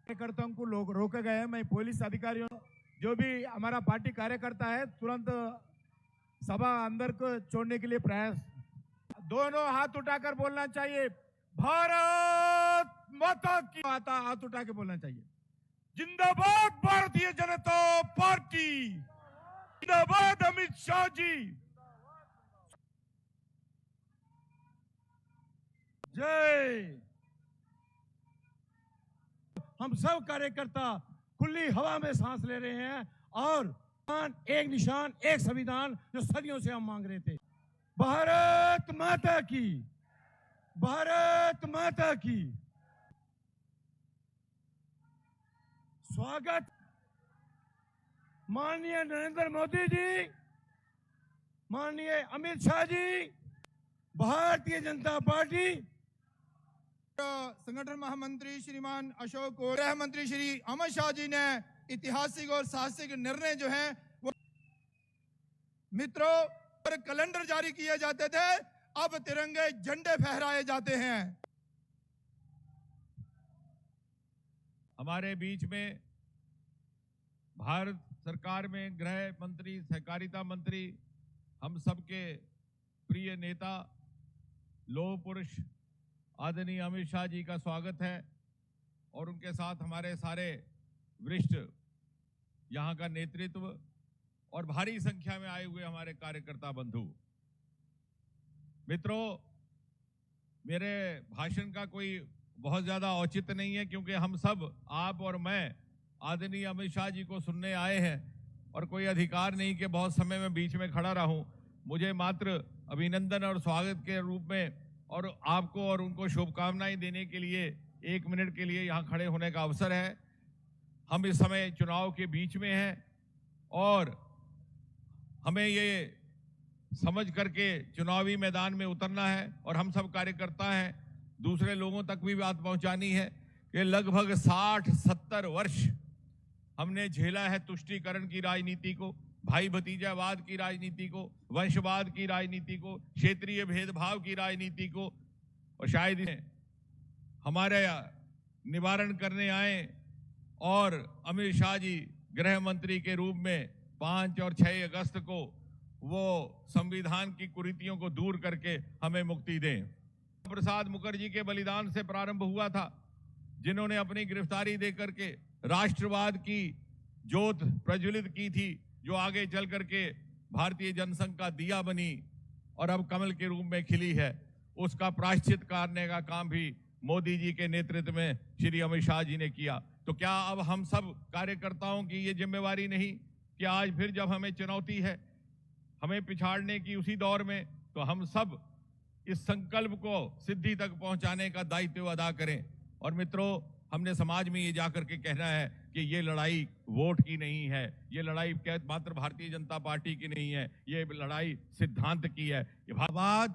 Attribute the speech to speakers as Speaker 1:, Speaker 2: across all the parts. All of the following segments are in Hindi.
Speaker 1: कार्यकर्ताओं को लोग रोके गए हैं। मैं पुलिस अधिकारियों जो भी हमारा पार्टी कार्यकर्ता है तुरंत सभा अंदर को छोड़ने के लिए प्रयास। दोनों हाथ उठाकर बोलना चाहिए, भारत माता की। हाथ उठा के बोलना चाहिए, जिंदाबाद भारतीय जनता पार्टी, जिंदाबाद अमित शाह जी, जय। हम सब कार्यकर्ता खुली हवा में सांस ले रहे हैं और एक निशान, एक संविधान जो सदियों से हम मांग रहे थे। भारत माता की, भारत माता की। स्वागत माननीय नरेंद्र मोदी जी, माननीय अमित शाह जी, भारतीय जनता पार्टी
Speaker 2: संगठन महामंत्री श्रीमान अशोक और गृह मंत्री श्री अमित शाह जी ने ऐतिहासिक और साहसिक निर्णय जो है वो मित्रों पर कैलेंडर जारी किए जाते थे, अब तिरंगे झंडे फहराए जाते हैं।
Speaker 3: हमारे बीच में भारत सरकार में गृह मंत्री, सहकारिता मंत्री, हम सबके प्रिय नेता लौह पुरुष आदरणीय अमित शाह जी का स्वागत है और उनके साथ हमारे सारे वरिष्ठ यहाँ का नेतृत्व और भारी संख्या में आए हुए हमारे कार्यकर्ता बंधु। मित्रों, मेरे भाषण का कोई बहुत ज्यादा औचित्य नहीं है क्योंकि हम सब, आप और मैं, आदरणीय अमित शाह जी को सुनने आए हैं और कोई अधिकार नहीं कि बहुत समय में बीच में खड़ा रहूं। मुझे मात्र अभिनंदन और स्वागत के रूप में और आपको और उनको शुभकामनाएं देने के लिए 1 मिनट के लिए यहाँ खड़े होने का अवसर है। हम इस समय चुनाव के बीच में हैं और हमें ये समझ करके चुनावी मैदान में उतरना है और हम सब कार्यकर्ता हैं, दूसरे लोगों तक भी बात पहुंचानी है कि लगभग 60-70 वर्ष हमने झेला है तुष्टीकरण की राजनीति को, भाई भतीजावाद की राजनीति को, वंशवाद की राजनीति को, क्षेत्रीय भेदभाव की राजनीति को, और शायद हमारे निवारण करने आए और अमित शाह जी गृह मंत्री के रूप में 5 और 6 अगस्त को वो संविधान की कुरीतियों को दूर करके हमें मुक्ति दें। प्रसाद मुखर्जी के बलिदान से प्रारंभ हुआ था, जिन्होंने अपनी गिरफ्तारी देकर के राष्ट्रवाद की ज्योत प्रज्वलित की थी, जो आगे चल करके भारतीय जनसंघ का दिया बनी और अब कमल के रूप में खिली है। उसका प्रायश्चित करने का काम भी मोदी जी के नेतृत्व में श्री अमित शाह जी ने किया। तो क्या अब हम सब कार्यकर्ताओं की ये जिम्मेवारी नहीं कि आज फिर जब हमें चुनौती है, हमें पिछाड़ने की उसी दौर में, तो हम सब इस संकल्प को सिद्धि तक पहुंचाने का दायित्व अदा करें। और मित्रों, हमने समाज में ये जाकर के कहना है कि ये लड़ाई वोट की नहीं है, ये लड़ाई मात्र भारतीय जनता पार्टी की नहीं है, ये लड़ाई सिद्धांत की है।
Speaker 4: आवाज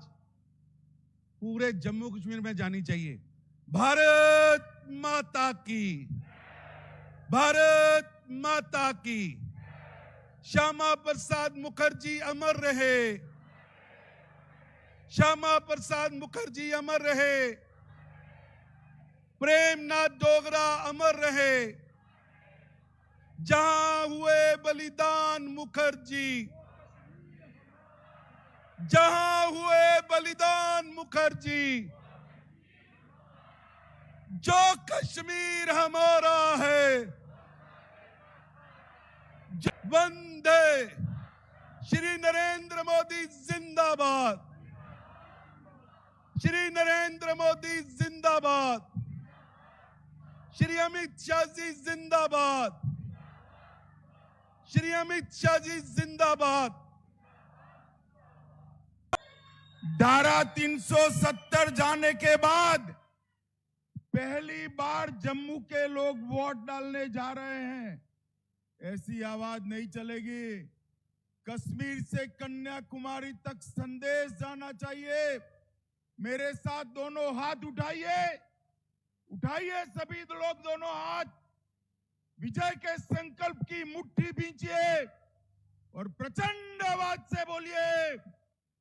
Speaker 4: पूरे जम्मू कश्मीर में जानी चाहिए, भारत माता की, भारत माता की। श्यामा प्रसाद मुखर्जी अमर रहे, श्यामा प्रसाद मुखर्जी अमर रहे, प्रेमनाथ डोगरा अमर रहे। जहां हुए बलिदान मुखर्जी, जहां हुए बलिदान मुखर्जी, जो कश्मीर हमारा है। वंदे श्री नरेंद्र मोदी जिंदाबाद, श्री नरेंद्र मोदी जिंदाबाद, श्री अमित शाह जी जिंदाबाद, श्री अमित शाह जी जिंदाबाद।
Speaker 1: धारा 370 जाने के बाद पहली बार जम्मू के लोग वोट डालने जा रहे हैं। ऐसी आवाज नहीं चलेगी। कश्मीर से कन्याकुमारी तक संदेश जाना चाहिए। मेरे साथ दोनों हाथ उठाइए, उठाइए सभी लोग दोनों हाथ, विजय के संकल्प की मुट्ठी भींचिए और प्रचंड आवाज से बोलिए,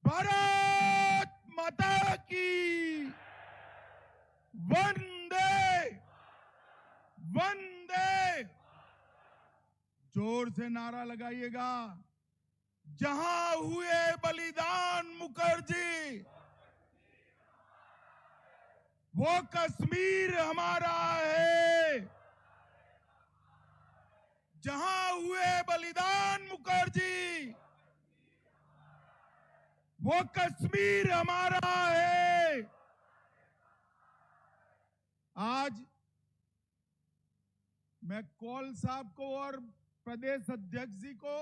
Speaker 1: भारत माता की, वंदे वंदे, जोर से नारा लगाइएगा। जहां हुए बलिदान मुखर्जी, वो कश्मीर हमारा है। जहां हुए बलिदान मुखर्जी, वो कश्मीर हमारा है। आज मैं कौल साहब को और प्रदेश अध्यक्ष जी को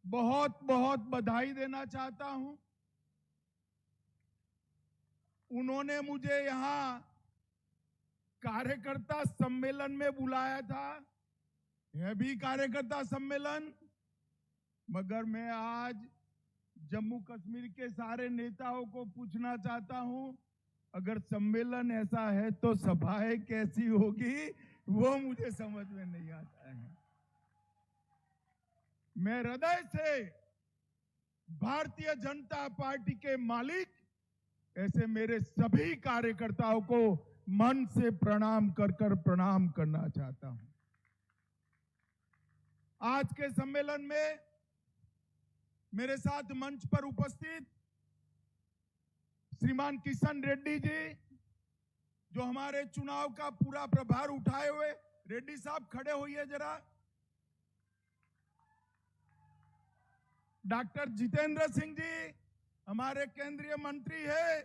Speaker 1: बहुत बहुत बधाई देना चाहता हूं। उन्होंने मुझे यहां कार्यकर्ता सम्मेलन में बुलाया था, यह भी कार्यकर्ता सम्मेलन, मगर मैं आज जम्मू कश्मीर के सारे नेताओं को पूछना चाहता हूं, अगर सम्मेलन ऐसा है तो सभाएं कैसी होगी, वो मुझे समझ में नहीं आता है। मैं हृदय से भारतीय जनता पार्टी के मालिक ऐसे मेरे सभी कार्यकर्ताओं को मन से प्रणाम कर प्रणाम करना चाहता हूं। आज के सम्मेलन में मेरे साथ मंच पर उपस्थित श्रीमान किशन रेड्डी जी, जो हमारे चुनाव का पूरा प्रभार उठाए हुए, रेड्डी साहब खड़े होइए जरा। डॉक्टर जितेंद्र सिंह जी हमारे केंद्रीय मंत्री है।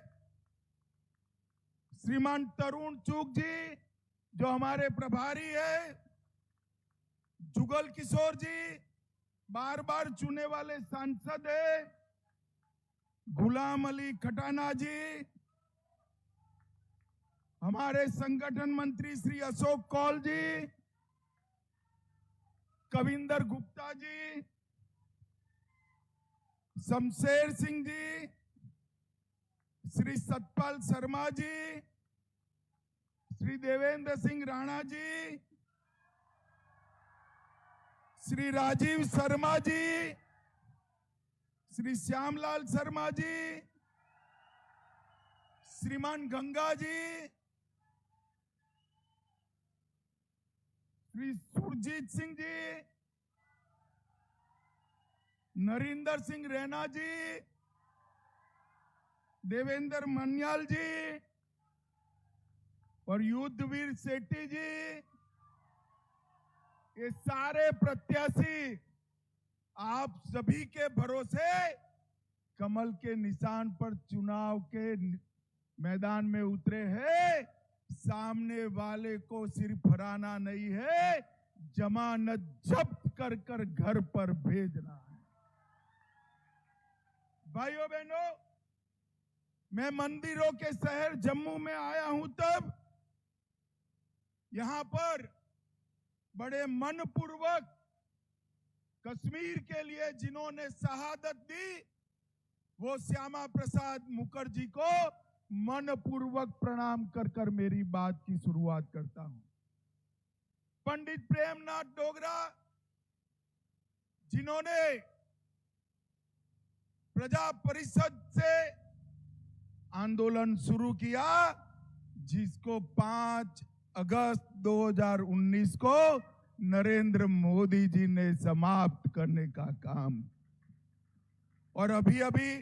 Speaker 1: श्रीमान तरुण चूग जी जो हमारे प्रभारी है। जुगल किशोर जी बार बार चुने वाले सांसद है। गुलाम अली खटाना जी, हमारे संगठन मंत्री श्री अशोक कौल जी, कविंदर गुप्ता जी, शमशेर सिंह जी, श्री सतपाल शर्मा जी, श्री देवेंद्र सिंह राणा जी, श्री राजीव शर्मा जी, श्री श्यामलाल शर्मा जी, श्रीमान गंगा जी, श्री सुरजीत सिंह जी, नरिंदर सिंह रैना जी, देवेंद्र मन्याल जी और युद्धवीर सेठी जी, ये सारे प्रत्याशी आप सभी के भरोसे कमल के निशान पर चुनाव के मैदान में उतरे हैं। सामने वाले को सिर्फ हराना नहीं है, जमानत जब्त कर घर पर भेजना है। भाइयों बहनों, मैं मंदिरों के शहर जम्मू में आया हूं, तब यहां पर बड़े मनपूर्वक कश्मीर के लिए जिन्होंने शहादत दी, वो श्यामा प्रसाद मुखर्जी को मनपूर्वक प्रणाम कर मेरी बात की शुरुआत करता हूं। पंडित प्रेमनाथ डोगरा जिन्होंने प्रजा परिषद से आंदोलन शुरू किया, जिसको 5 अगस्त 2019 को नरेंद्र मोदी जी ने समाप्त करने का काम। और अभी अभी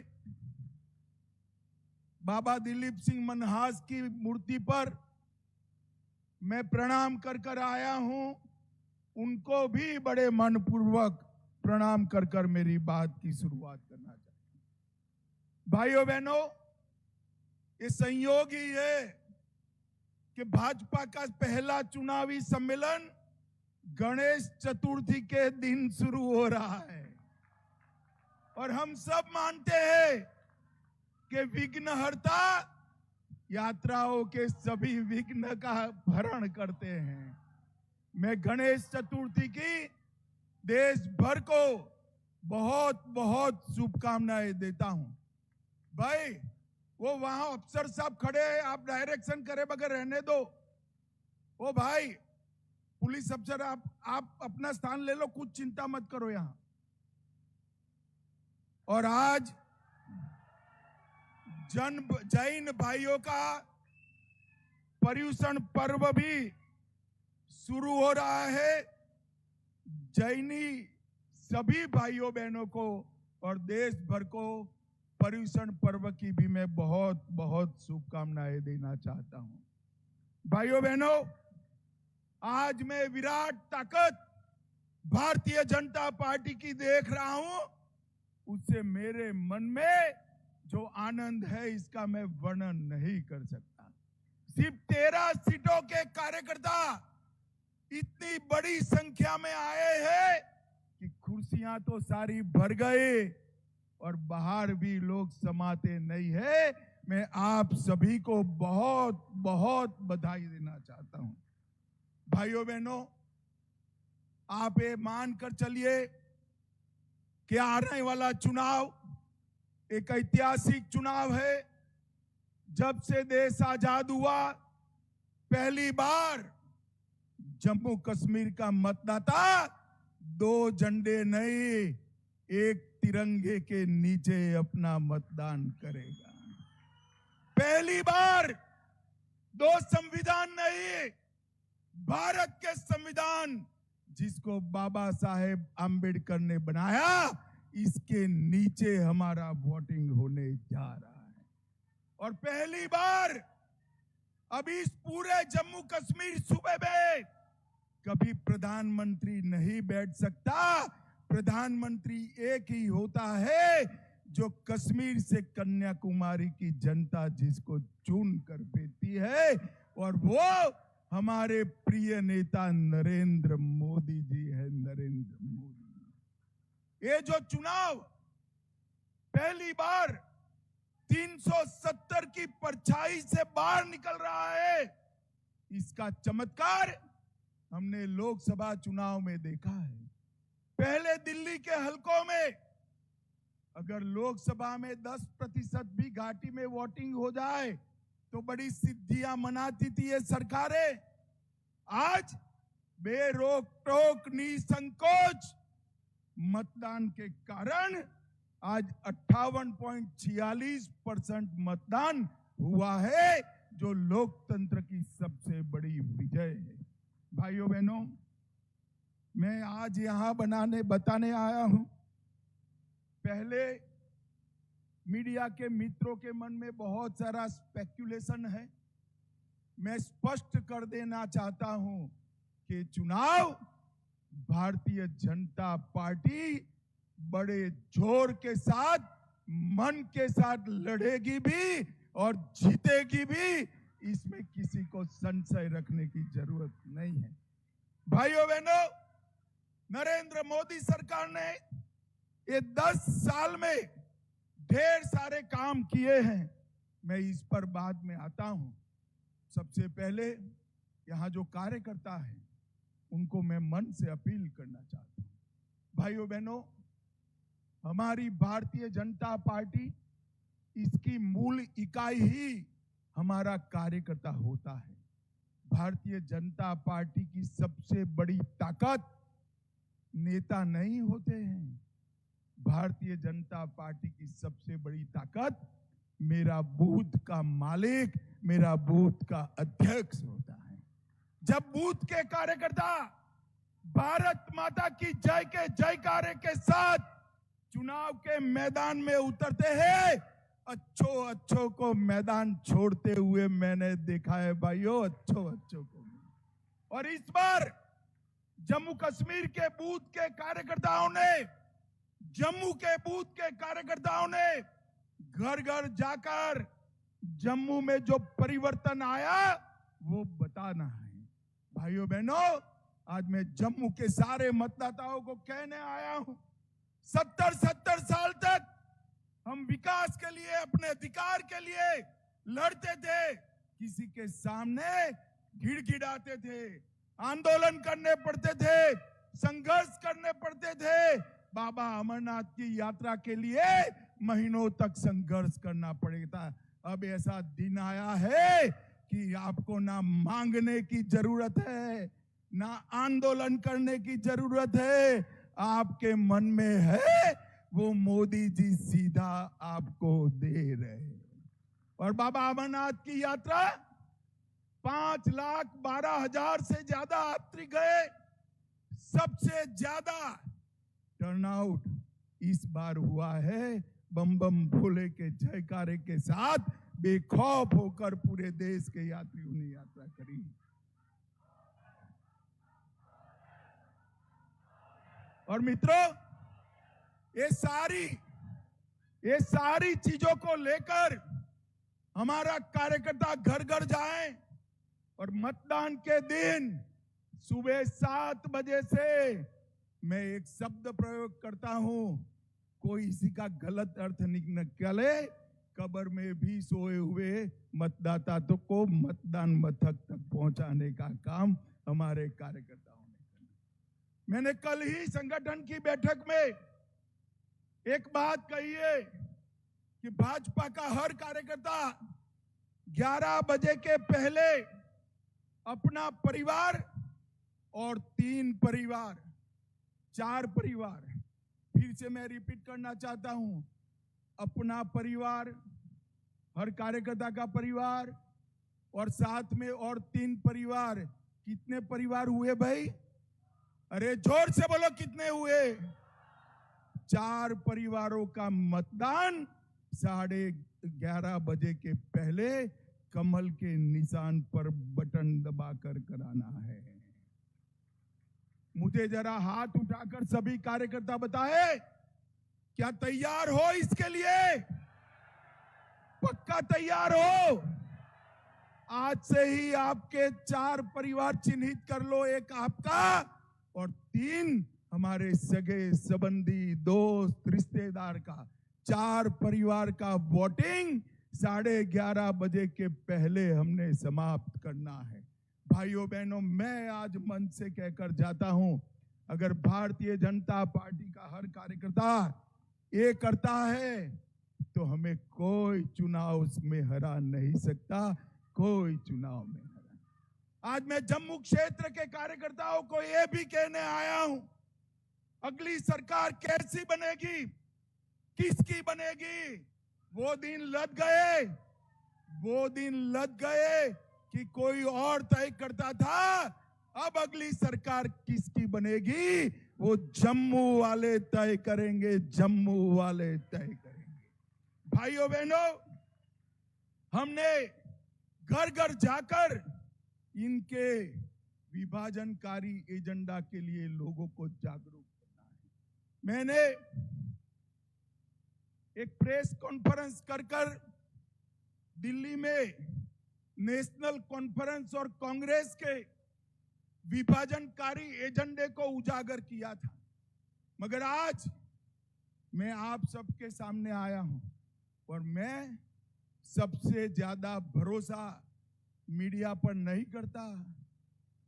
Speaker 1: बाबा दिलीप सिंह मनहास की मूर्ति पर मैं प्रणाम कर आया हूं, उनको भी बड़े मनपूर्वक प्रणाम कर मेरी बात की शुरुआत करना चाहता हूं। भाइयों बहनों, ये संयोग ही है कि भाजपा का पहला चुनावी सम्मेलन गणेश चतुर्थी के दिन शुरू हो रहा है, और हम सब मानते हैं कि विघ्नहर्ता यात्राओं के सभी विघ्न का हरण करते हैं। मैं गणेश चतुर्थी की देश भर को बहुत बहुत शुभकामनाएं देता हूं। भाई, वो वहां अफसर साहब खड़े हैं, आप डायरेक्शन करे बगैर रहने दो। ओ भाई पुलिस अफसर, आप अपना स्थान ले लो, कुछ चिंता मत करो यहां। और आज जैन भाइयों का पर्युषण पर्व भी शुरू हो रहा है। जैनी सभी भाइयों बहनों को और देश भर को पर्युषण पर्व की भी मैं बहुत बहुत शुभकामनाएं देना चाहता हूं। भाइयों बहनों, आज मैं विराट ताकत भारतीय जनता पार्टी की देख रहा हूं, उससे मेरे मन में जो आनंद है इसका मैं वर्णन नहीं कर सकता। सिर्फ 13 सीटों के कार्यकर्ता इतनी बड़ी संख्या में आए हैं कि कुर्सियां तो सारी भर गए और बाहर भी लोग समाते नहीं है। मैं आप सभी को बहुत बहुत बधाई देना चाहता हूं। भाइयों बहनों, आप ये मानकर चलिए कि आने वाला चुनाव एक ऐतिहासिक चुनाव है। जब से देश आजाद हुआ, पहली बार जम्मू कश्मीर का मतदाता 2 झंडे नहीं, एक तिरंगे के नीचे अपना मतदान करेगा। पहली बार 2 संविधान नहीं, भारत के संविधान जिसको बाबा साहेब आम्बेडकर ने बनाया, इसके नीचे हमारा वोटिंग होने जा रहा है। और पहली बार अभी इस पूरे जम्मू कश्मीर सूबे में कभी प्रधानमंत्री नहीं बैठ सकता। प्रधानमंत्री एक ही होता है जो कश्मीर से कन्याकुमारी की जनता जिसको चुन कर भेजती है, और वो हमारे प्रिय नेता नरेंद्र मोदी जी है। नरेंद्र मोदी, ये जो चुनाव पहली बार 370 की परछाई से बाहर निकल रहा है, इसका चमत्कार हमने लोकसभा चुनाव में देखा है। पहले दिल्ली के हलकों में अगर लोकसभा में 10% भी घाटी में वोटिंग हो जाए तो बड़ी सिद्धियां मनाती थी ये सरकारें। आज बेरोक टोक निसंकोच मतदान के कारण आज 58.46% मतदान हुआ है, जो लोकतंत्र की सबसे बड़ी विजय है। भाइयों बहनों, मैं आज यहां बताने आया हूं। पहले मीडिया के मित्रों के मन में बहुत सारा स्पेक्युलेशन है। मैं स्पष्ट कर देना चाहता हूं कि चुनाव भारतीय जनता पार्टी बड़े जोर के साथ, मन के साथ लड़ेगी भी और जीतेगी भी। इसमें किसी को संशय रखने की जरूरत नहीं है। भाइयों बहनों, नरेंद्र मोदी सरकार ने ये 10 साल में ढेर सारे काम किए हैं। मैं इस पर बाद में आता हूं। सबसे पहले यहां जो कार्यकर्ता हैं उनको मैं मन से अपील करना चाहता हूं। भाइयों बहनों, हमारी भारतीय जनता पार्टी, इसकी मूल इकाई ही हमारा कार्यकर्ता होता है। भारतीय जनता पार्टी की सबसे बड़ी ताकत नेता नहीं होते हैं। भारतीय जनता पार्टी की सबसे बड़ी ताकत मेरा बूथ का मालिक, मेरा बूथ का अध्यक्ष होता है। जब बूथ के कार्यकर्ता भारत माता की जय के जयकारे के साथ चुनाव के मैदान में उतरते हैं, अच्छों को मैदान छोड़ते हुए मैंने देखा है भाइयों, अच्छों को। और इस बार जम्मू कश्मीर के बूथ के कार्यकर्ताओं ने, जम्मू के बूथ के कार्यकर्ताओं ने घर घर जाकर जम्मू में जो परिवर्तन आया वो बताना है। भाइयों बहनों, आज मैं जम्मू के सारे मतदाताओं को कहने आया हूं, 70 साल तक हम विकास के लिए, अपने अधिकार के लिए लड़ते थे। किसी के सामने गिड़गिड़ाते थे, आंदोलन करने पड़ते थे, संघर्ष करने पड़ते थे। बाबा अमरनाथ की यात्रा के लिए महीनों तक संघर्ष करना पड़ेगा। अब ऐसा दिन आया है कि आपको ना मांगने की जरूरत है, ना आंदोलन करने की जरूरत है। आपके मन में है, वो मोदी जी सीधा आपको दे रहे हैं। और बाबा अमरनाथ की यात्रा 5 5,12,000 से ज्यादा यात्री गए। सबसे ज्यादा टर्नआउट इस बार हुआ है। बम बम भोले के जयकारे के साथ बेखौफ होकर पूरे देश के यात्रियों ने यात्रा करी। और मित्रों, ये सारी चीजों को लेकर हमारा कार्यकर्ता घर घर जाए और मतदान के दिन सुबह 7 बजे से मैं एक शब्द प्रयोग करता हूं, कोई इसी का गलत अर्थ निकले, कब्र में भी सोए हुए मतदाता तो को मतदान मथक तक पहुंचाने का काम हमारे कार्यकर्ताओं ने करना। मैंने कल ही संगठन की बैठक में एक बात कही है कि भाजपा का हर कार्यकर्ता 11 बजे के पहले अपना परिवार और 3 परिवार 4 परिवार, फिर से मैं रिपीट करना चाहता हूं, अपना परिवार, हर कार्यकर्ता का परिवार और साथ में और 3 परिवार। कितने परिवार हुए भाई? अरे जोर से बोलो, कितने हुए? 4 परिवारों का मतदान 11:30 बजे के पहले कमल के निशान पर बटन दबाकर कराना है। मुझे जरा हाथ उठाकर सभी कार्यकर्ता बताए, क्या तैयार हो इसके लिए? पक्का तैयार हो? आज से ही आपके 4 परिवार चिन्हित कर लो, एक आपका और 3 हमारे सगे संबंधी दोस्त रिश्तेदार का। 4 परिवार का वोटिंग 11:30 बजे के पहले हमने समाप्त करना है। भाइयों बहनों, मैं आज मंच से कहकर जाता हूं, अगर भारतीय जनता पार्टी का हर कार्यकर्ता ये करता है तो हमें कोई चुनाव में हरा नहीं सकता, कोई चुनाव में हरा। आज मैं जम्मू क्षेत्र के कार्यकर्ताओं को यह भी कहने आया हूं, अगली सरकार कैसी बनेगी, किसकी बनेगी, वो दिन लद गए कि कोई और तय करता था। अब अगली सरकार किसकी बनेगी वो जम्मू वाले तय करेंगे, जम्मू वाले तय करेंगे। भाइयों बहनों, हमने घर घर जाकर इनके विभाजनकारी एजेंडा के लिए लोगों को जागरूक करना है। मैंने एक प्रेस कॉन्फ्रेंस कर दिल्ली में नेशनल कॉन्फ्रेंस और कांग्रेस के विभाजनकारी एजेंडे को उजागर किया था, मगर आज मैं आप सबके सामने आया हूं और मैं सबसे ज्यादा भरोसा मीडिया पर नहीं करता,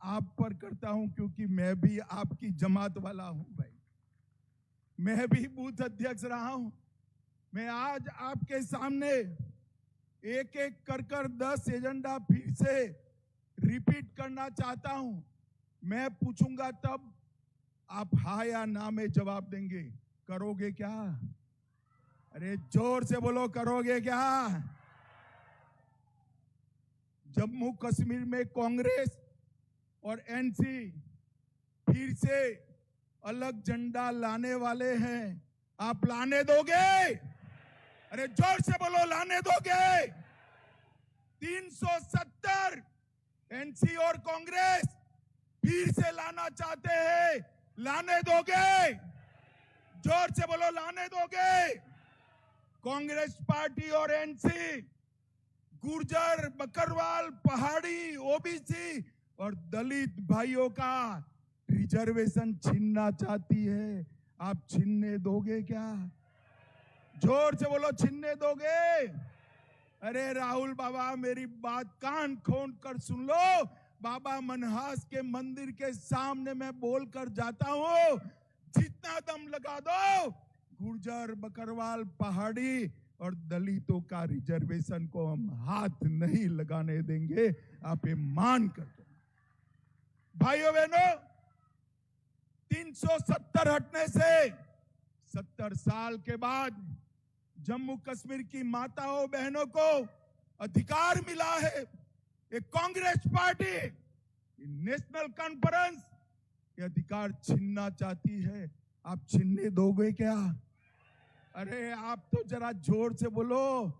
Speaker 1: आप पर करता हूं, क्योंकि मैं भी आपकी जमात वाला हूं भाई। मैं भी बूथ अध्यक्ष रहा हूं। मैं आज आपके सामने एक एक कर 10 एजेंडा फिर से रिपीट करना चाहता हूं। मैं पूछूंगा तब आप हाँ या ना में जवाब देंगे। करोगे क्या? अरे जोर से बोलो, करोगे क्या? जम्मू कश्मीर में कांग्रेस और एनसी फिर से अलग झंडा लाने वाले हैं, आप लाने दोगे? अरे जोर से बोलो, लाने दोगे? 370 एनसी और कांग्रेस फिर से लाना चाहते हैं, लाने दोगे? जोर से बोलो, लाने दोगे? कांग्रेस पार्टी और एनसी गुर्जर, बकरवाल, पहाड़ी, ओबीसी और दलित भाइयों का रिजर्वेशन छीनना चाहती है, आप छीनने दोगे क्या? जोर से बोलो, छीनने दोगे? अरे राहुल बाबा, मेरी बात कान खोल कर सुन लो। बाबा मनहास के मंदिर के सामने मैं बोलकर जाता हूं, जितना दम लगा दो, गुर्जर, बकरवाल, पहाड़ी और दलितों का रिजर्वेशन को हम हाथ नहीं लगाने देंगे, आप ये मान कर दो। भाइयों बहनों, 370 हटने से 70 साल के बाद जम्मू कश्मीर की माताओं बहनों को अधिकार मिला है। ये कांग्रेस पार्टी, ये नेशनल कॉन्फ्रेंस ये अधिकार छीनना चाहती है। आप छीनने दोगे क्या? अरे आप तो जरा जोर से बोलो,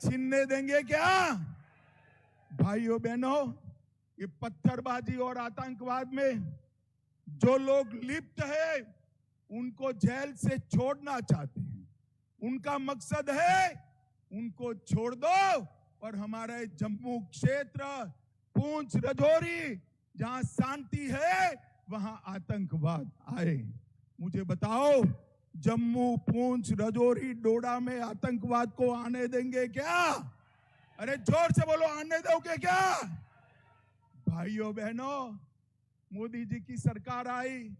Speaker 1: छीनने देंगे क्या? भाइयों बहनों, ये पत्थरबाजी और आतंकवाद में जो लोग लिप्त है उनको जेल से छोड़ना चाहते हैं। उनका मकसद है उनको छोड़ दो और हमारे जम्मू क्षेत्र, पुंछ, राजौरी जहां शांति है वहां आतंकवाद आए। मुझे बताओ, जम्मू, पुंछ, राजौरी, डोडा में आतंकवाद को आने देंगे क्या? अरे जोर से बोलो, आने दोगे क्या? भाइयों बहनों, मोदी जी की सरकार आई,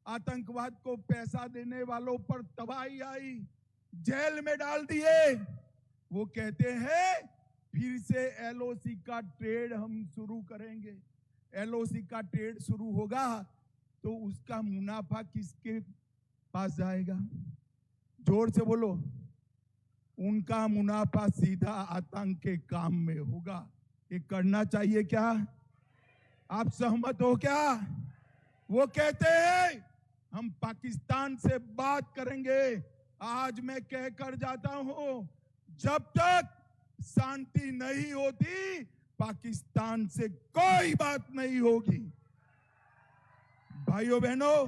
Speaker 1: आतंकवाद को पैसा देने वालों पर तबाही आई, जेल में डाल दिए। वो कहते हैं फिर से एलओसी का ट्रेड हम शुरू करेंगे। एलओसी का ट्रेड शुरू होगा तो उसका मुनाफा किसके पास जाएगा? जोर से बोलो। उनका मुनाफा सीधा आतंक के काम में होगा। ये करना चाहिए क्या? आप सहमत हो क्या? वो कहते हैं हम पाकिस्तान से बात करेंगे। आज मैं कहकर जाता हूं, जब तक शांति नहीं होती पाकिस्तान से कोई बात नहीं होगी। भाइयों बहनों,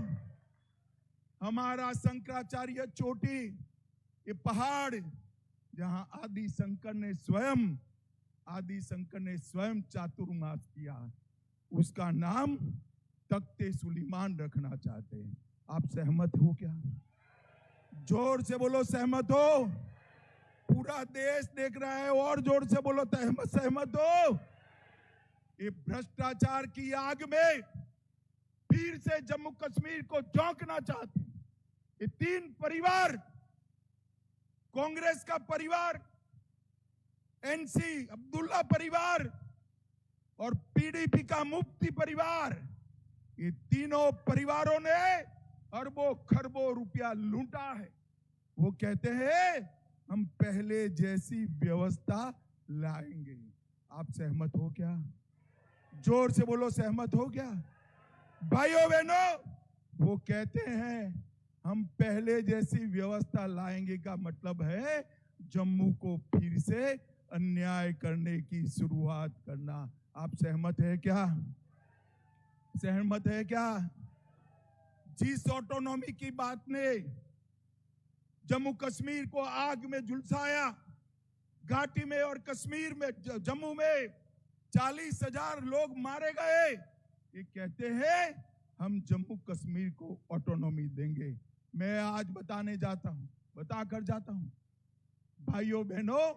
Speaker 1: हमारा शंकराचार्य चोटी, ये पहाड़ जहां आदि शंकर ने स्वयं चातुर्मास किया, उसका नाम तख्ते सुलेमान रखना चाहते हैं। आप सहमत हो क्या? जोर से बोलो, सहमत हो? पूरा देश देख रहा है, और जोर से बोलो, सहमत हो? ये भ्रष्टाचार की आग में फिर से जम्मू कश्मीर को झोंकना चाहते हैं। ये तीन परिवार, कांग्रेस का परिवार, एनसी अब्दुल्ला परिवार और पीडीपी का मुफ्ती परिवार, ये तीनों परिवारों ने अरबों खरबों रुपया लूटा है। वो कहते हैं हम पहले जैसी व्यवस्था लाएंगे। आप सहमत हो क्या? जोर से बोलो, सहमत हो क्या? भाइयों बहनों, वो कहते हैं हम पहले जैसी व्यवस्था लाएंगे का मतलब है जम्मू को फिर से अन्याय करने की शुरुआत करना। आप सहमत है क्या? सहमत है क्या? जिस ऑटोनॉमी की बात ने जम्मू कश्मीर को आग में झुलसाया, घाटी में और कश्मीर में, जम्मू में 40,000 लोग मारे गए, ये कहते हैं हम जम्मू कश्मीर को ऑटोनॉमी देंगे। मैं आज बताकर जाता हूं। भाइयों बहनों,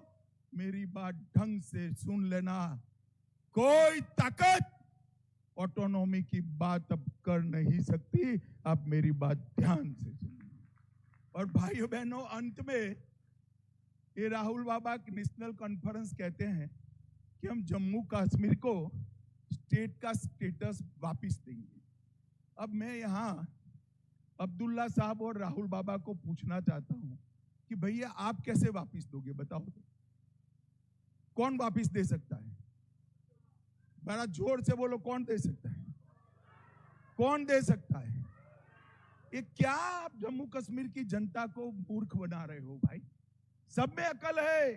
Speaker 1: मेरी बात ढंग से सुन लेना। कोई ताकत ऑटोनॉमी की बात अब कर नहीं सकती। आप मेरी बात ध्यान से सुनिए। और भाइयों बहनों, अंत में ये राहुल बाबा नेशनल कॉन्फ्रेंस कहते हैं कि हम जम्मू कश्मीर को स्टेट का स्टेटस वापस देंगे। अब मैं यहां अब्दुल्ला साहब और राहुल बाबा को पूछना चाहता हूं कि भैया आप कैसे वापस दोगे? बताओ तो। कौन वापस दे सकता है? बड़ा जोर से बोलो, कौन दे सकता है? कौन दे सकता है? ये क्या आप जम्मू कश्मीर की जनता को मूर्ख बना रहे हो भाई? सब में अकल है।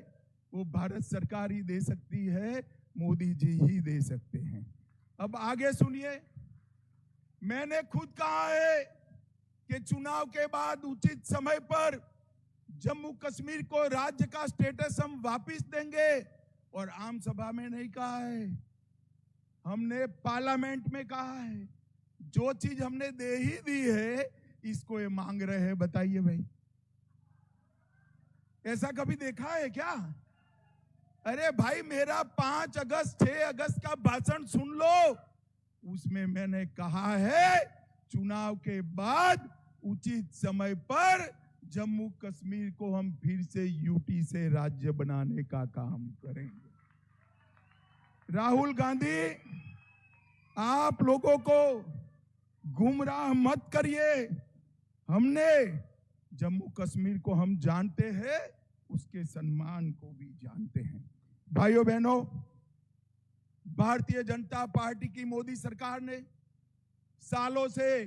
Speaker 1: वो भारत सरकार ही दे सकती है, मोदी जी ही दे सकते हैं। अब आगे सुनिए। मैंने खुद कहा है कि चुनाव के बाद उचित समय पर जम्मू कश्मीर को राज्य का स्टेटस हम वापस देंगे। और आम सभा में नहीं कहा है, हमने पार्लियामेंट में कहा है। जो चीज हमने दे ही दी है, इसको ये मांग रहे हैं। बताइए भाई, ऐसा कभी देखा है क्या? अरे भाई, मेरा 5 अगस्त 6 अगस्त का भाषण सुन लो। उसमें मैंने कहा है चुनाव के बाद उचित समय पर जम्मू कश्मीर को हम फिर से यूटी से राज्य बनाने का काम करेंगे। राहुल गांधी, आप लोगों को गुमराह मत करिए। हमने जम्मू कश्मीर को हम जानते हैं, उसके सम्मान को भी जानते हैं। भाइयों बहनों, भारतीय जनता पार्टी की मोदी सरकार ने सालों से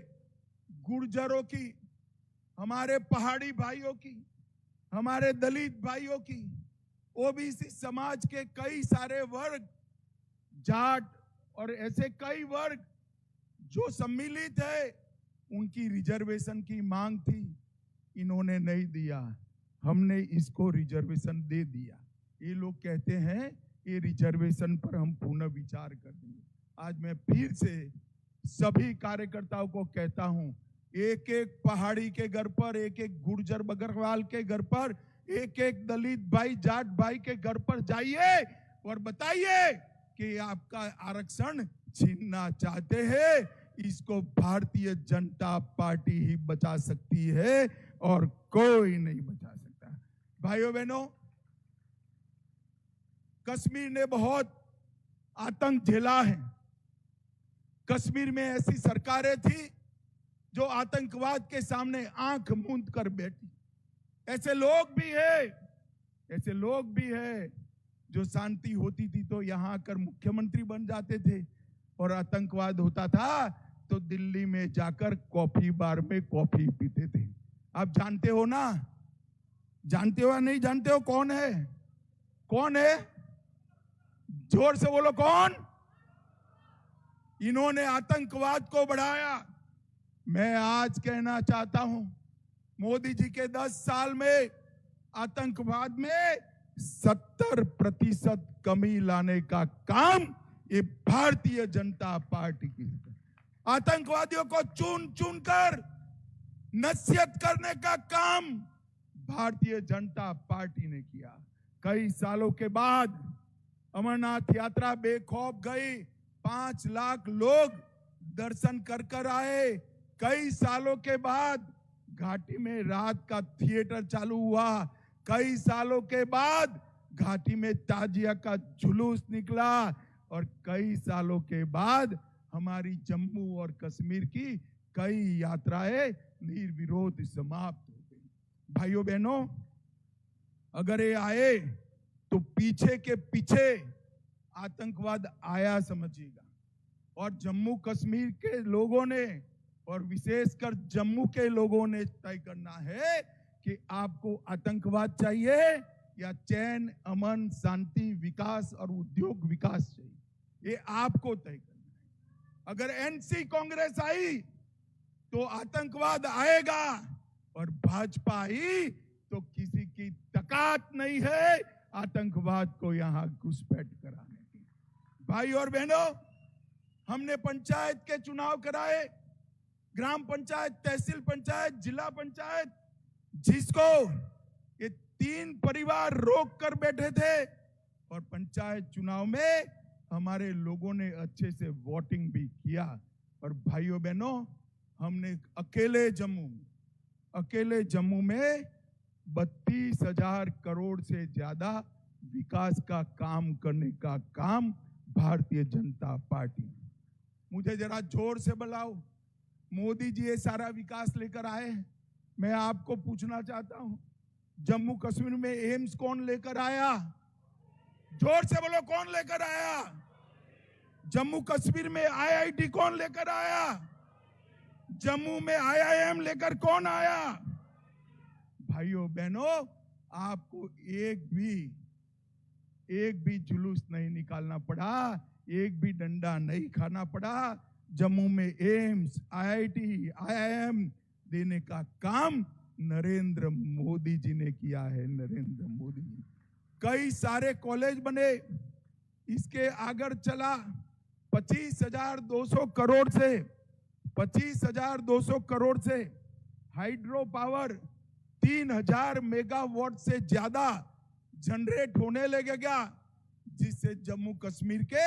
Speaker 1: गुर्जरों की, हमारे पहाड़ी भाइयों की, हमारे दलित भाइयों की, ओबीसी समाज के कई सारे वर्ग, जाट और ऐसे कई वर्ग जो सम्मिलित है, उनकी रिजर्वेशन की मांग थी, इन्होंने नहीं दिया, हमने इसको रिजर्वेशन दे दिया। ये लोग कहते हैं ये रिजर्वेशन पर हम पुनः विचार कर देंगे। आज मैं फिर से सभी कार्यकर्ताओं को कहता हूं, एक एक पहाड़ी के घर पर, एक एक गुर्जर बकरवाल के घर पर, एक एक दलित भाई, जाट भाई के घर पर जाइए और बताइए कि आपका आरक्षण छीनना चाहते हैं। इसको भारतीय जनता पार्टी ही बचा सकती है और कोई नहीं बचा सकता। भाइयों बहनों, कश्मीर ने बहुत आतंक झेला है। कश्मीर में ऐसी सरकारें थी जो आतंकवाद के सामने आंख मूंद कर बैठी। ऐसे लोग भी है जो शांति होती थी तो यहां आकर मुख्यमंत्री बन जाते थे, और आतंकवाद होता था तो दिल्ली में जाकर कॉफी बार में कॉफी पीते थे। आप जानते हो ना? जानते हो या नहीं जानते हो? कौन है? कौन है? जोर से बोलो, कौन? इन्होंने आतंकवाद को बढ़ाया। मैं आज कहना चाहता हूं, मोदी जी के 10 साल में आतंकवाद में 70% कमी लाने का काम ये भारतीय जनता पार्टी की है। आतंकवादियों को चुन चुन कर नसीहत करने का काम भारतीय जनता पार्टी ने किया। कई सालों के बाद अमरनाथ यात्रा बेखौफ गई, 5 लाख लोग दर्शन कर कर आए। कई सालों के बाद घाटी में रात का थिएटर चालू हुआ। कई सालों के बाद घाटी में ताजिया का जुलूस निकला, और कई सालों के बाद हमारी जम्मू और कश्मीर की कई यात्राएं निर्विरोध समाप्त हो गई। भाइयों बहनों, अगर ये आए तो पीछे के पीछे आतंकवाद आया समझिएगा। और जम्मू कश्मीर के लोगों ने, और विशेषकर जम्मू के लोगों ने तय करना है कि आपको आतंकवाद चाहिए या चैन, अमन, शांति, विकास और उद्योग विकास चाहिए। ये आपको तय करना है। अगर एनसी कांग्रेस आई तो आतंकवाद आएगा, और भाजपा आई तो किसी की ताकत नहीं है आतंकवाद को यहां घुसपैठ कराने की। भाई और बहनों, हमने पंचायत के चुनाव कराए, ग्राम पंचायत, तहसील पंचायत, जिला पंचायत, जिसको ये 3 परिवार रोक कर बैठे थे, और पंचायत चुनाव में हमारे लोगों ने अच्छे से वोटिंग भी किया। और भाइयों बहनों, हमने अकेले जम्मू में 32,000 करोड़ से ज्यादा विकास का काम करने का काम भारतीय जनता पार्टी ने। मुझे जरा जोर से बुलाओ, मोदी जी ये सारा विकास लेकर आए हैं। मैं आपको पूछना चाहता हूं, जम्मू कश्मीर में एम्स कौन लेकर आया? जोर से बोलो, कौन लेकर आया? जम्मू कश्मीर में आईआईटी कौन लेकर आया? जम्मू में आईआईएम लेकर कौन आया? भाइयों बहनों, आपको एक भी जुलूस नहीं निकालना पड़ा, एक भी डंडा नहीं खाना पड़ा। जम्मू में एम्स, आईआईटी, आईआईएम देने का काम नरेंद्र मोदी जी ने किया है। नरेंद्र मोदी जी, कई सारे कॉलेज बने। इसके आगे चला 25,200 करोड़ से हाइड्रो पावर 3,000 मेगावाट से ज्यादा जनरेट होने लगेगा, जिससे जम्मू कश्मीर के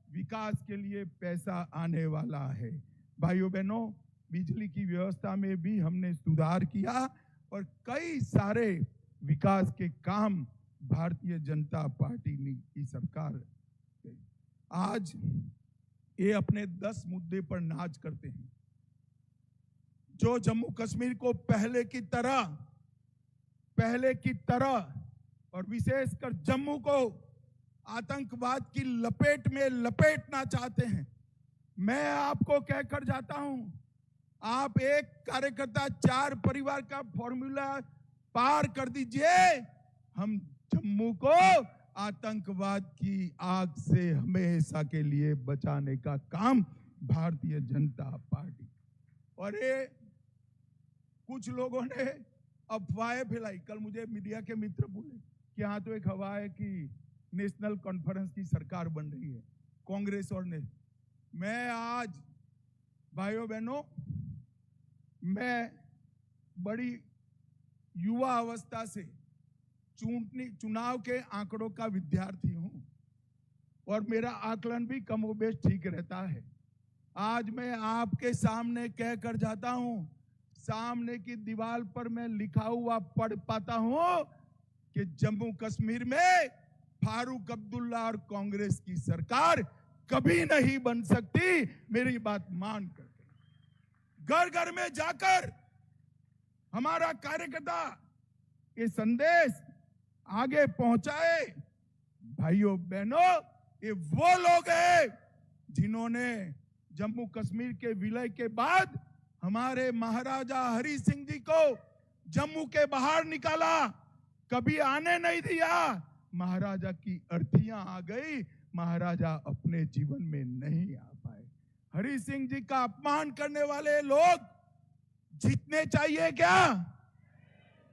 Speaker 1: विकास के लिए पैसा आने वाला है। भाइयों बहनों, बिजली की व्यवस्था में भी हमने सुधार किया, और कई सारे विकास के काम भारतीय जनता पार्टी की सरकार। आज ये अपने 10 मुद्दे पर नाज करते हैं, जो जम्मू कश्मीर को पहले की तरह और विशेषकर जम्मू को आतंकवाद की लपेट में लपेटना चाहते हैं। मैं आपको कहकर जाता हूं, आप एक कार्यकर्ता 4 परिवार का फॉर्मूला पार कर दीजिए, हम जम्मू को आतंकवाद की आग से हमेशा के लिए बचाने का काम भारतीय जनता पार्टी। और ये कुछ लोगों ने अफवाहें फैलाई। कल मुझे मीडिया के मित्र बोले कि हाँ तो एक हवा है कि नेशनल कॉन्फ्रेंस की सरकार बन रही है कांग्रेस और ने। मैं आज भाइयों बहनों, मैं बड़ी युवा अवस्था से चुनाव के आंकड़ों का विद्यार्थी हूं और मेरा आकलन भी कमोबेश ठीक रहता है। आज मैं आपके सामने कहकर जाता हूं, सामने की दीवार पर मैं लिखा हुआ पढ़ पाता हूं कि जम्मू कश्मीर में फारूक अब्दुल्ला और कांग्रेस की सरकार कभी नहीं बन सकती। मेरी बात मान कर घर घर में जाकर हमारा कार्यकर्ता ये संदेश आगे पहुंचाए। भाइयों बहनों, ये वो लोग हैं जिन्होंने जम्मू कश्मीर के विलय के बाद हमारे महाराजा हरि सिंह जी को जम्मू के बाहर निकाला, कभी आने नहीं दिया। महाराजा की अर्थियां आ गई, महाराजा अपने जीवन में नहीं आ पाए। हरि सिंह जी का अपमान करने वाले लोग जीतने चाहिए क्या?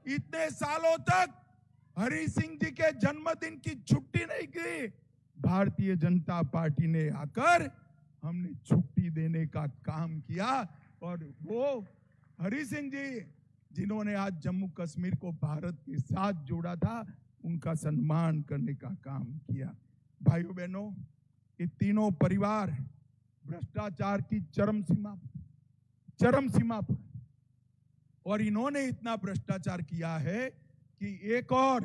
Speaker 1: इतने सालों तक हरि सिंह जी के जन्मदिन की छुट्टी नहीं की। भारतीय जनता पार्टी ने आकर हमने छुट्टी देने का काम किया और वो हरि सिंह जी जिन्होंने आज जम्मू कश्मीर को भारत के साथ जोड़ा था, उनका सम्मान करने का काम किया। भाइयों बहनों, ये तीनों परिवार भ्रष्टाचार की चरम सीमा पर और इन्होंने इतना भ्रष्टाचार किया है कि एक और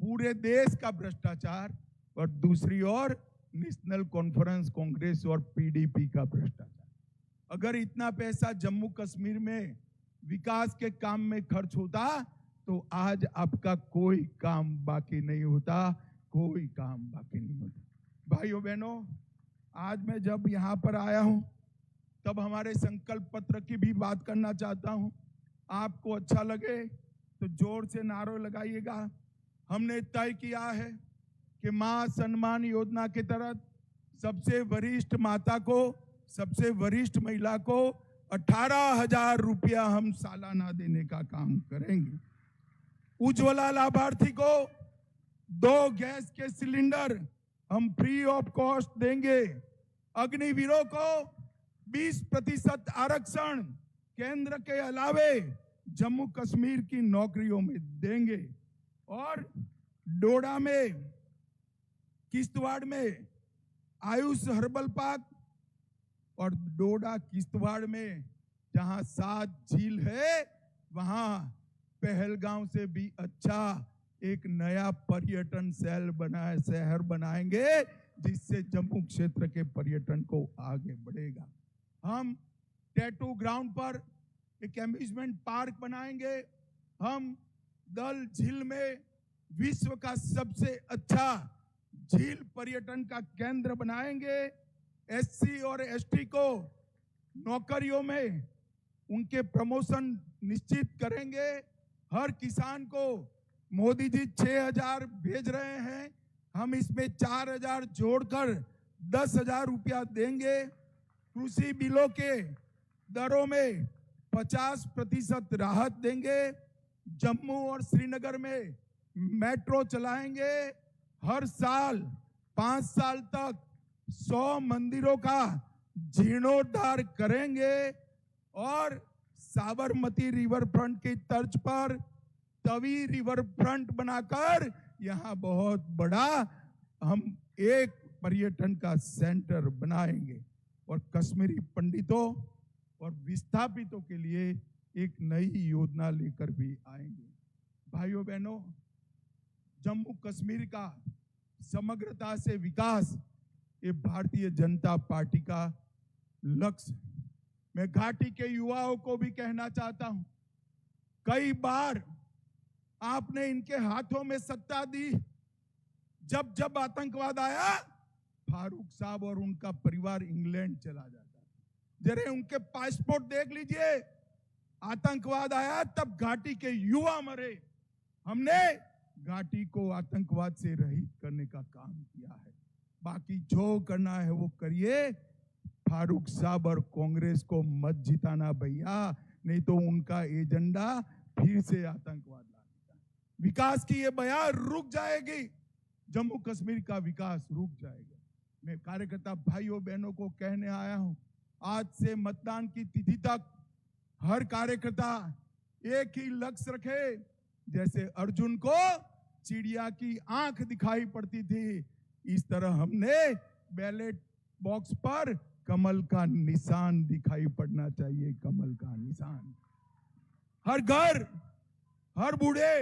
Speaker 1: पूरे देश का भ्रष्टाचार और दूसरी ओर नेशनल कॉन्फ्रेंस कांग्रेस और पीडीपी का भ्रष्टाचार। अगर इतना पैसा जम्मू कश्मीर में विकास के काम में खर्च होता तो आज आपका कोई काम बाकी नहीं होता, कोई काम बाकी नहीं होता। भाइयों बहनों, आज मैं जब यहां पर आया हूं तब हमारे संकल्प पत्र की भी बात करना चाहता हूं। आपको अच्छा लगे तो जोर से नारों लगाइएगा। हमने तय किया है कि मां सम्मान योजना के तहत सबसे वरिष्ठ माता को, सबसे वरिष्ठ महिला को 18,000 रुपया हम सालाना देने का काम करेंगे। उज्ज्वला लाभार्थी को 2 गैस के सिलेंडर हम फ्री ऑफ कॉस्ट देंगे। अग्निवीरों को 20% आरक्षण केंद्र के अलावे जम्मू कश्मीर की नौकरियों में देंगे। और डोडा में, किश्तवाड़ में आयुष हर्बल पार्क और डोडा किश्तवाड़ में जहां 7 झील है, वहां पहलगांव से भी अच्छा एक नया पर्यटन शहर बनाएंगे जिससे जम्मू क्षेत्र के पर्यटन को आगे बढ़ेगा। हम टैटू ग्राउंड पर एक एम्यूजमेंट पार्क बनाएंगे। हम दल झील में विश्व का सबसे अच्छा झील पर्यटन का केंद्र बनाएंगे। एससी और एसटी को नौकरियों में उनके प्रमोशन निश्चित करेंगे। हर किसान को मोदी जी 6,000 भेज रहे हैं, हम इसमें 4,000 जोड़कर 10,000 रुपया देंगे। कृषि बिलों के दरों में 50% राहत देंगे। जम्मू और श्रीनगर में मेट्रो चलाएंगे। हर साल 5 साल तक 100 मंदिरों का जीर्णोद्धार करेंगे और साबरमती रिवर फ्रंट की तर्ज पर तवी रिवर फ्रंट बनाकर यहां बहुत बड़ा हम एक पर्यटन का सेंटर बनाएंगे और कश्मीरी पंडितों और विस्थापितों के लिए एक नई योजना लेकर भी आएंगे। भाइयों बहनों, जम्मू कश्मीर का समग्रता से विकास ये भारतीय जनता पार्टी का लक्ष्य है। मैं घाटी के युवाओं को भी कहना चाहता हूं, कई बार आपने इनके हाथों में सत्ता दी। जब जब आतंकवाद आया, फारूक साहब और उनका परिवार इंग्लैंड चला जाता। जरा उनके पासपोर्ट देख लीजिए। आतंकवाद आया तब घाटी के युवा मरे। हमने घाटी को आतंकवाद से रहित करने का काम किया है। बाकी जो करना है वो करिए। फारूक साहब और कांग्रेस को मत जिताना भैया, नहीं तो उनका एजेंडा फिर से आतंकवाद लाने का। विकास की ये बयान रुक जाएगी, जम्मू कश्मीर का विकास रुक जाएगा। मैं कार्यकर्ता भाइयों बहनों को कहने आया हूं, आज से मतदान की तिथि तक हर कार्यकर्ता एक ही लक्ष्य रखे। जैसे अर्जुन को चिड़िया की आंख दिखाई पड़ती थी, इस तरह हमने बैलेट बॉक्स पर कमल का निशान दिखाई पड़ना चाहिए। कमल का निशान हर घर, हर बूढ़े,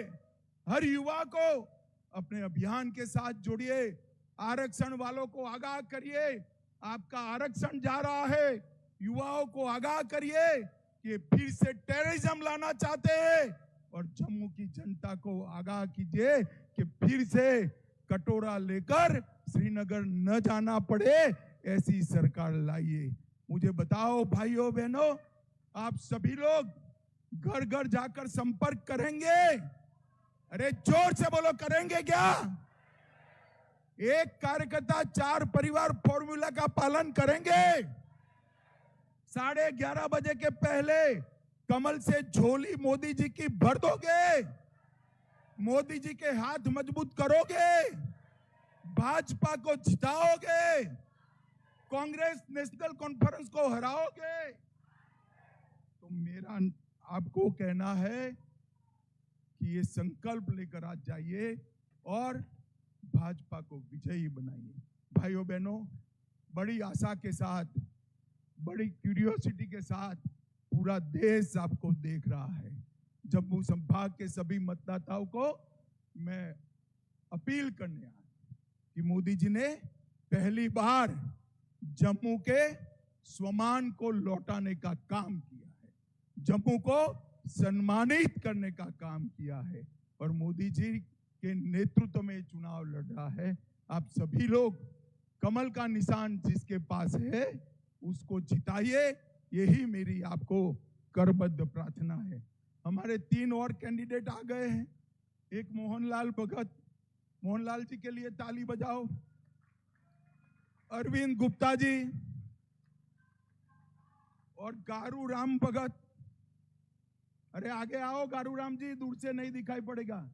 Speaker 1: हर युवा को अपने अभियान के साथ जोड़िए। आरक्षण वालों को आगाह करिए, आपका आरक्षण जा रहा है। युवाओं को आगाह करिए कि फिर से टेररिज्म लाना चाहते हैं, और जम्मू की जनता को आगाह कीजिए कि फिर से कटोरा लेकर श्रीनगर न जाना पड़े, ऐसी सरकार लाइए। मुझे बताओ भाइयों बहनों, आप सभी लोग घर घर जाकर संपर्क करेंगे? अरे जोर से बोलो, करेंगे क्या? एक कार्यकर्ता 4 परिवार फॉर्मूला का पालन करेंगे? 11:30 बजे के पहले कमल से झोली मोदी जी की भर दोगे? मोदी जी के हाथ मजबूत करोगे? भाजपा को जिताओगे? कांग्रेस नेशनल कॉन्फ्रेंस को हराओगे? तो मेरा आपको कहना है कि ये संकल्प लेकर आज जाइए और भाजपा को विजयी बनाइए। भाइयों बहनों, बड़ी आशा के साथ, बड़ी क्यूरियोसिटी के साथ पूरा देश आपको देख रहा है। जम्मू संभाग के सभी मतदाताओं को मैं अपील करने आया कि मोदी जी ने पहली बार जम्मू के स्वाभिमान को लौटाने का काम किया है, जम्मू को सम्मानित करने का काम किया है, और मोदी जी के नेतृत्व में चुनाव लड़ रहा है। आप सभी लोग कमल का निशान जिसके पास है उसको जिताइए, यही मेरी आपको करबद्ध प्रार्थना है। हमारे 3 और कैंडिडेट आ गए हैं। एक मोहनलाल भगत, मोहनलाल जी के लिए ताली बजाओ। अरविंद गुप्ता जी और गारू राम भगत। अरे आगे आओ गारू राम जी, दूर से नहीं दिखाई पड़ेगा।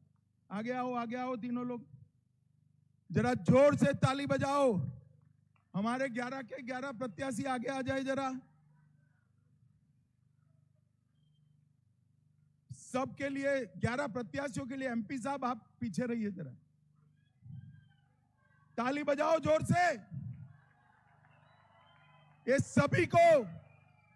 Speaker 1: आगे आओ तीनों लोग, जरा जोर से ताली बजाओ। हमारे 11 के 11 प्रत्याशी आगे आ जाए जरा। सबके लिए 11 प्रत्याशियों के लिए एमपी साहब आप पीछे रहिए जरा। ताली बजाओ जोर से। ये सभी को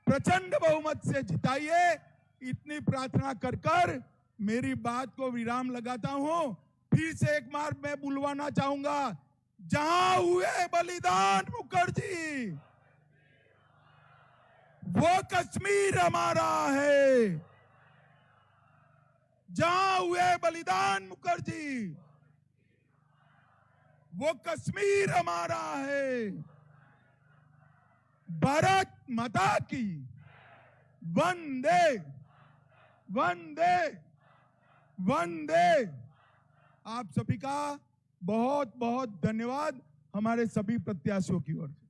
Speaker 1: प्रचंड बहुमत से जिताइए, इतनी प्रार्थना कर कर मेरी बात को विराम लगाता हूं। फिर से एक बार मैं बुलवाना चाहूंगा, जहां हुए बलिदान मुखर्जी, वो कश्मीर हमारा है। जहां हुए बलिदान मुखर्जी, वो कश्मीर हमारा है। भारत माता की वंदे वंदे वंदे। आप सभी का बहुत बहुत धन्यवाद हमारे सभी प्रत्याशियों की ओर से।